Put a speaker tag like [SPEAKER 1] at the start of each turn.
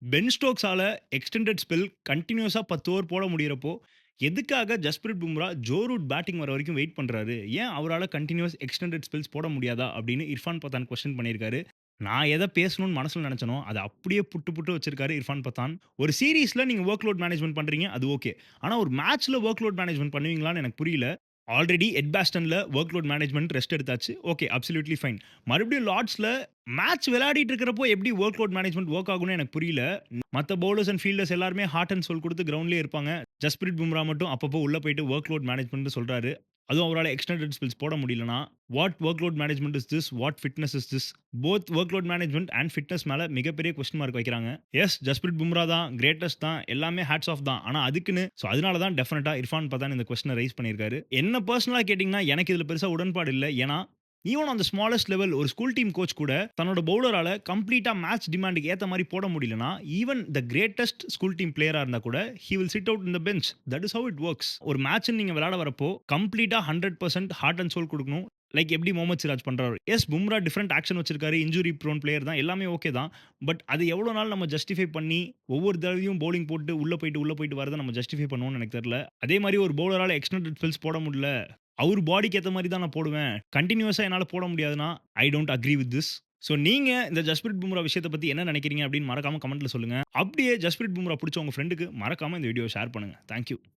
[SPEAKER 1] Pen ஸ்டோக்ஸால extended spell கன்டினியூஸா 10 over போட முடியறப்போ, எதுக்காக Jasprit Bumrah Joe Root batting வர வரைக்கும் வெயிட் பண்றாரு? ஏன் அவரால கன்டினியூஸ் எக்ஸ்டெண்டட் ஸ்பெல்ஸ் போட முடியாதா? அப்படின்னு இர்ஃபான் பதான் கொஸ்டின் பண்ணியிருக்காரு. நான் எத பேசணும்னு மனசுல நெனச்சேனோ, அத அப்படியே புட்டு புட்டு வச்சிருக்காரு இர்ஃபான் பதான். ஒரு சீரிஸ்ல நீங்க வொர்க் லோட் மேனேஜ்மென்ட் பண்றீங்க, அது ஓகே. ஆனா ஒரு மேட்ச்ல வொர்க் லோட் மேனேஜ்மென்ட் பண்ணுவீங்களான்னு எனக்கு புரியல. ஆல்ரெடி எட்பாஸ்டன்ல வொர்க் லோட் மேனேஜ்மென்ட் ரெஸ்ட் எடுத்தாச்சு. Okay, absolutely fine. மறுபடியும் லார்ட்ஸ்ல மேட்ச் விளையாடிட்டு இருக்கிறப்போ எப்படி வொர்க் லோட் மேனேஜ்மென்ட் வொர்க் ஆகும்னு எனக்கு புரியல. மத்த பவுலர்ஸ் அண்ட் ஃபீல்டர்ஸ் எல்லாருமே ஹார்ட் அண்ட் சோல் குடுத்து கிரவுண்ட்லயே இருப்பாங்க. ஜஸ்பிரிட் பும்ரா மட்டும் அப்பப்போ உள்ள போயிட்டு வொர்க் லோட் மேனேஜ்மென்ட்னு சொல்றாரு. அதுவும் அவரால எக்ஸ்டெண்டட் ஸ்பெல்ஸ் போட முடியலன்னா, what work load management is this? What fitness is this? Both work load management and fitness மேல மிகப்பெரிய கொஸ்டின் மார்க் வைக்கிறாங்க. எஸ், ஜஸ்பிரிட் பும்ரா தான், கிரேட்டஸ்ட் தான், எல்லாமே ஹேட்ஸ் ஆஃப் தான். ஆனா அதுக்குன்னு அதனால தான் டெஃபினட்டா இர்ஃபான் பதான் இந்த கொஸ்டின ரைஸ் பண்ணியிருக்காரு. என்ன பெர்சனலா கேட்டீங்கன்னா, எனக்கு இதுல பெருசா உடன்பாடு இல்ல. ஏன்னா, even on the smallest level ஒரு ஸ்கூல் டீம் கோச் கூட தன்னோட பவுலரால கம்ப்ளீட்டா மேட்ச் டிமாண்டுக்கு ஏத்த மாரி போட முடியலன்னா, even the greatest school team பிளேயரா இருந்தா கூட, he will sit out in the bench. That is how it works. ஒரு மேட்ச்ன்னு நீங்க விளையாட வரப்போ, கம்ப்ளீட்டா 100% ஹார்ட் அண்ட் சோல் குடுக்கணும். லைக் எப்படி முகமது சிராஜ் பண்றாரு. எஸ், பும்ரா டிஃபரண்ட் ஆக்ஷன் வச்சிருக்காரு. இன்ஜூரி ப்ரோன் பிளேயர் தான். எல்லாமே ஓகே தான். பட் அது எவ்வளோ நாள் நம்ம ஜஸ்டிஃபை பண்ணி, ஒவ்வொரு தடவையும் பவுலிங் போட்டு உள்ள போயிட்டு வரத நம்ம ஜஸ்டிஃபை பண்ணுவோம்னு எனக்கு தெரியல. அதே மாரி ஒரு பவுலரால எக்ஸ்டெண்டட் ஸ்பெல்ஸ் போட முடியல. அவரு பாடிக்கு ஏத்த மாரி தான் நான் போடுவேன். கன்டினியூஸா என்னால போட முடியாதுன்னா, I don't agree with this. So நீங்க இந்த ஜஸ்பிரிட் பும்ரா விஷயத்த பத்தி என்ன நெனைக்கிறீங்க அப்படின்னு மறக்காம கமெண்ட்ல சொல்லுங்க. அப்படியே ஜஸ்பிரிட் பும்ரா புடிச்ச உங்க ஃபிரெண்டுக்கு மறக்காம இந்த வீடியோவ ஷேர் பண்ணுங்க. Thank you.